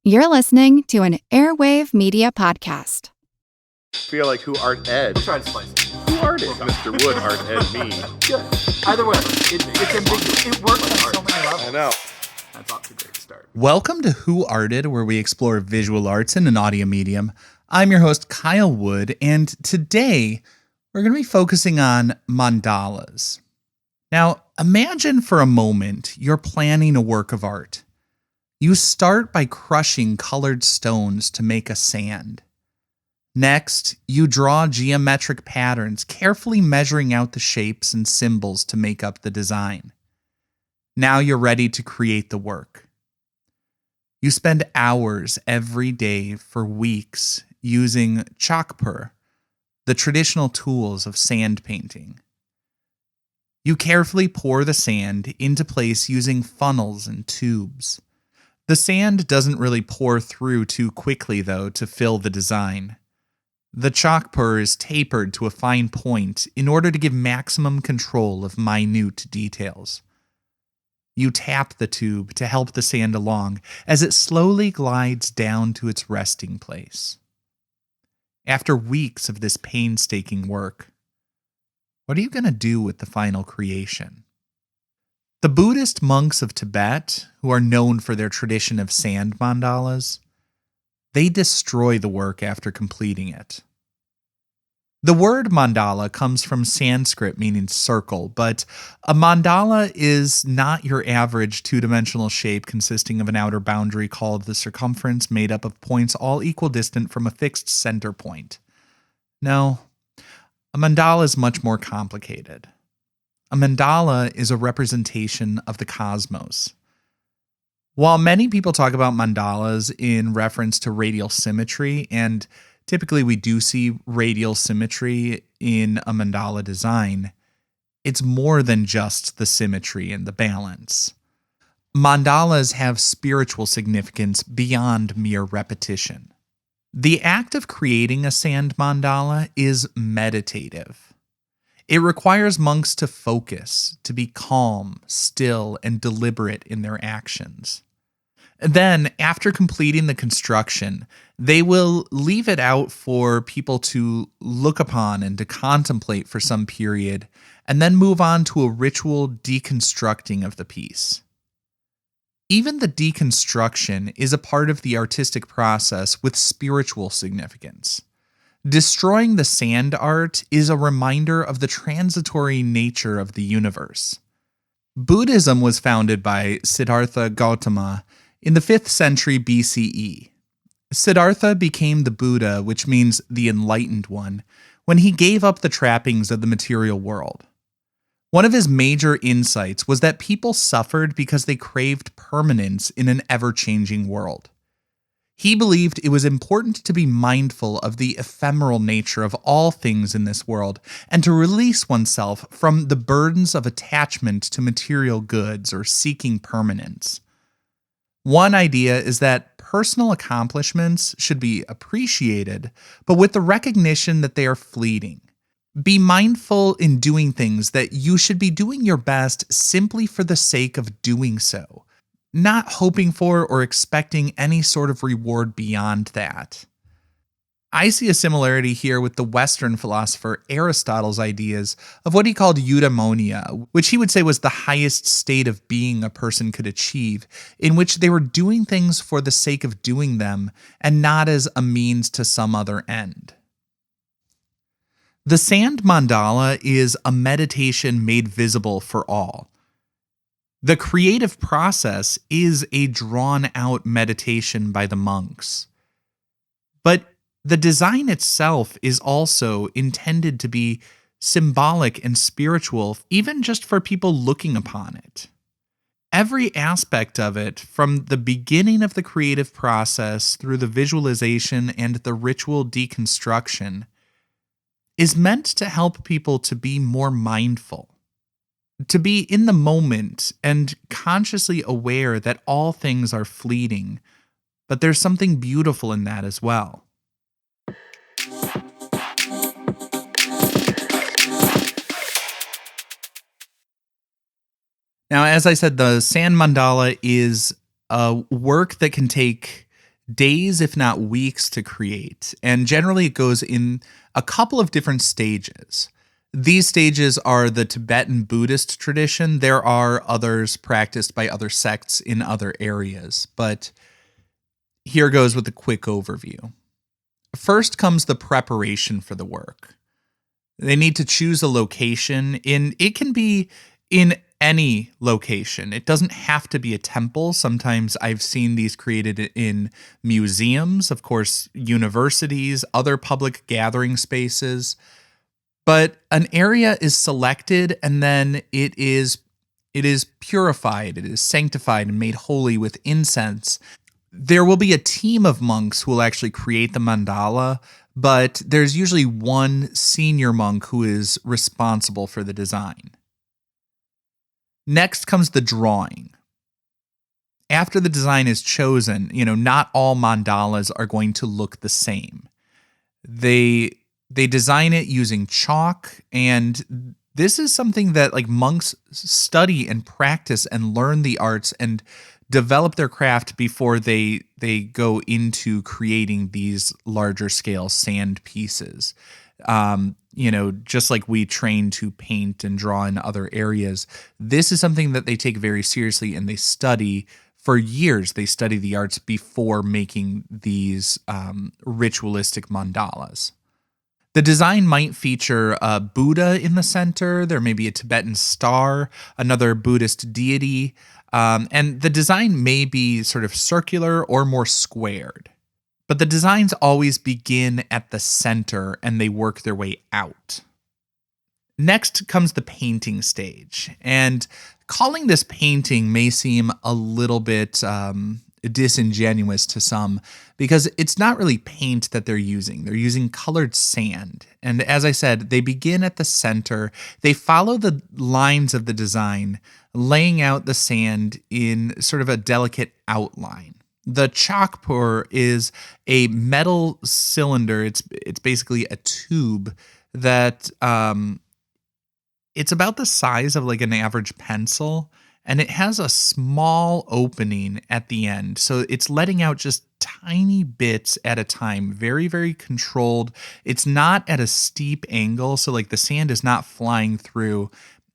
You're listening to an Airwave Media Podcast. Feel like who art Ed? We'll try to spice it. Who art Mr. Wood art Ed me? Good. Either way, it's ambiguous. It works on so many levels. I know. That's off to a great start. Welcome to Who Arted, where we explore visual arts in an audio medium. I'm your host, Kyle Wood, and today we're going to be focusing on mandalas. Now, imagine for a moment you're planning a work of art. You start by crushing colored stones to make a sand. Next, you draw geometric patterns, carefully measuring out the shapes and symbols to make up the design. Now you're ready to create the work. You spend hours every day for weeks using chalkpur, the traditional tools of sand painting. You carefully pour the sand into place using funnels and tubes. The sand doesn't really pour through too quickly, though, to fill the design. The chalkpur is tapered to a fine point in order to give maximum control of minute details. You tap the tube to help the sand along as it slowly glides down to its resting place. After weeks of this painstaking work, what are you going to do with the final creation? The Buddhist monks of Tibet, who are known for their tradition of sand mandalas, they destroy the work after completing it. The word mandala comes from Sanskrit meaning circle, but a mandala is not your average two-dimensional shape consisting of an outer boundary called the circumference made up of points all equidistant from a fixed center point. No, a mandala is much more complicated. A mandala is a representation of the cosmos. While many people talk about mandalas in reference to radial symmetry, and typically we do see radial symmetry in a mandala design, it's more than just the symmetry and the balance. Mandalas have spiritual significance beyond mere repetition. The act of creating a sand mandala is meditative. It requires monks to focus, to be calm, still, and deliberate in their actions. Then, after completing the construction, they will leave it out for people to look upon and to contemplate for some period, and then move on to a ritual deconstructing of the piece. Even the deconstruction is a part of the artistic process with spiritual significance. Destroying the sand art is a reminder of the transitory nature of the universe. Buddhism was founded by Siddhartha Gautama in the 5th century BCE. Siddhartha became the Buddha, which means the enlightened one, when he gave up the trappings of the material world. One of his major insights was that people suffered because they craved permanence in an ever-changing world. He believed it was important to be mindful of the ephemeral nature of all things in this world and to release oneself from the burdens of attachment to material goods or seeking permanence. One idea is that personal accomplishments should be appreciated, but with the recognition that they are fleeting. Be mindful in doing things that you should be doing your best simply for the sake of doing so, not hoping for or expecting any sort of reward beyond that. I see a similarity here with the Western philosopher Aristotle's ideas of what he called eudaimonia, which he would say was the highest state of being a person could achieve, in which they were doing things for the sake of doing them and not as a means to some other end. The sand mandala is a meditation made visible for all. The creative process is a drawn-out meditation by the monks. But the design itself is also intended to be symbolic and spiritual, even just for people looking upon it. Every aspect of it, from the beginning of the creative process through the visualization and the ritual deconstruction, is meant to help people to be more mindful. To be in the moment and consciously aware that all things are fleeting, but there's something beautiful in that as well. Now, as I said, the sand mandala is a work that can take days, if not weeks, to create. And generally, it goes in a couple of different stages. These stages are the Tibetan Buddhist tradition. There are others practiced by other sects in other areas, but here goes with a quick overview. First comes the preparation for the work. They need to choose a location. It can be in any location. It doesn't have to be a temple. Sometimes I've seen these created in museums, of course, universities, other public gathering spaces. But an area is selected, and then it is purified, it is sanctified and made holy with incense. There will be a team of monks who will actually create the mandala, but there's usually one senior monk who is responsible for the design. Next comes the drawing. After the design is chosen, not all mandalas are going to look the same. They design it using chalk, and this is something that monks study and practice and learn the arts and develop their craft before they go into creating these larger scale sand pieces. Just like we train to paint and draw in other areas, this is something that they take very seriously and they study for years. They study the arts before making these ritualistic mandalas. The design might feature a Buddha in the center. There may be a Tibetan star, another Buddhist deity, and the design may be sort of circular or more squared. But the designs always begin at the center and they work their way out. Next comes the painting stage. And calling this painting may seem a little bit disingenuous to some because it's not really paint that they're using. They're using colored sand. And as I said, they begin at the center. They follow the lines of the design, laying out the sand in sort of a delicate outline. The chalk pour is a metal cylinder. It's basically a tube that it's about the size of an average pencil, and it has a small opening at the end. So it's letting out just tiny bits at a time, very, very controlled. It's not at a steep angle, so the sand is not flying through.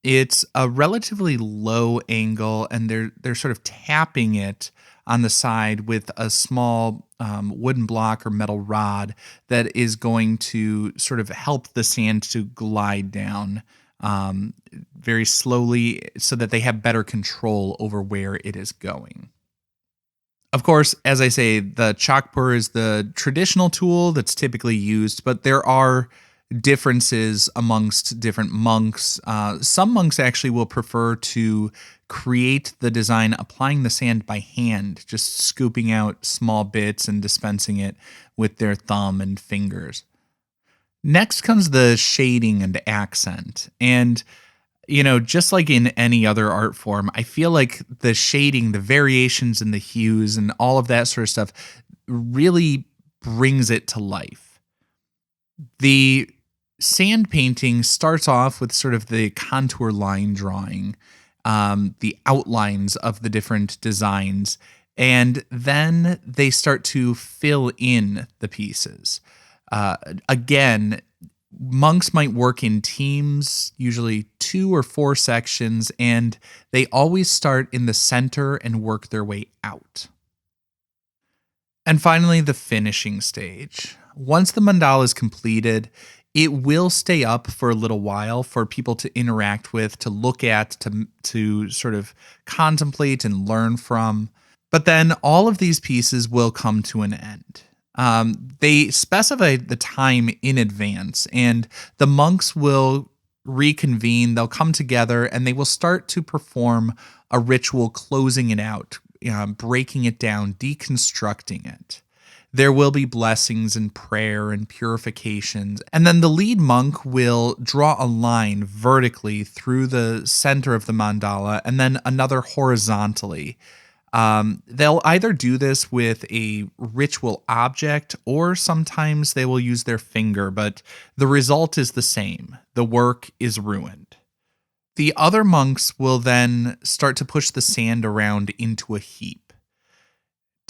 It's a relatively low angle, and they're sort of tapping it on the side with a small wooden block or metal rod that is going to sort of help the sand to glide down very slowly so that they have better control over where it is going. Of course, as I say, the chalk pour is the traditional tool that's typically used, but there are differences amongst different monks. Some monks actually will prefer to create the design applying the sand by hand, just scooping out small bits and dispensing it with their thumb and fingers. Next comes the shading and accent. And, just like in any other art form, I feel like the shading, the variations in the hues and all of that sort of stuff really brings it to life. The sand painting starts off with sort of the contour line drawing, the outlines of the different designs, and then they start to fill in the pieces. Again, monks might work in teams, usually 2 or 4 sections, and they always start in the center and work their way out. And finally, the finishing stage. Once the mandala is completed, it will stay up for a little while for people to interact with, to look at, to sort of contemplate and learn from. But then all of these pieces will come to an end. They specify the time in advance, and the monks will reconvene. They'll come together and they will start to perform a ritual closing it out, breaking it down, deconstructing it. There will be blessings and prayer and purifications. And then the lead monk will draw a line vertically through the center of the mandala and then another horizontally. They'll either do this with a ritual object or sometimes they will use their finger, but the result is the same. The work is ruined. The other monks will then start to push the sand around into a heap.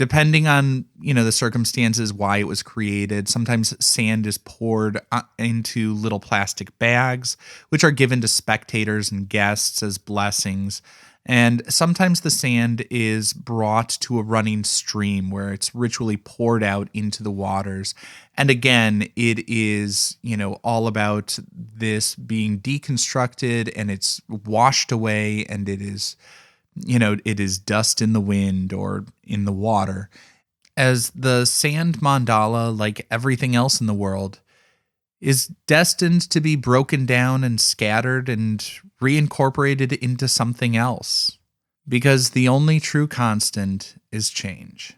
Depending on, the circumstances why it was created, sometimes sand is poured into little plastic bags, which are given to spectators and guests as blessings. And sometimes the sand is brought to a running stream where it's ritually poured out into the waters. And again, it is, all about this being deconstructed, and it's washed away, and it is dust in the wind or in the water. As the sand mandala, like everything else in the world, is destined to be broken down and scattered and reincorporated into something else. Because the only true constant is change.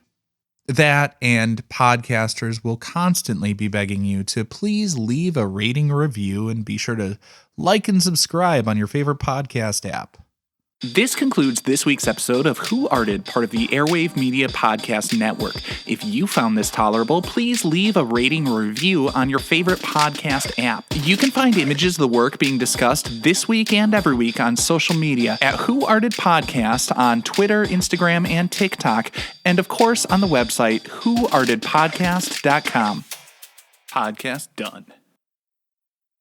That and podcasters will constantly be begging you to please leave a rating or review, and be sure to like and subscribe on your favorite podcast app. This concludes this week's episode of Who Arted, part of the Airwave Media Podcast Network. If you found this tolerable, please leave a rating or review on your favorite podcast app. You can find images of the work being discussed this week and every week on social media at Who Arted Podcast on Twitter, Instagram, and TikTok, and of course on the website whoartedpodcast.com. Podcast done.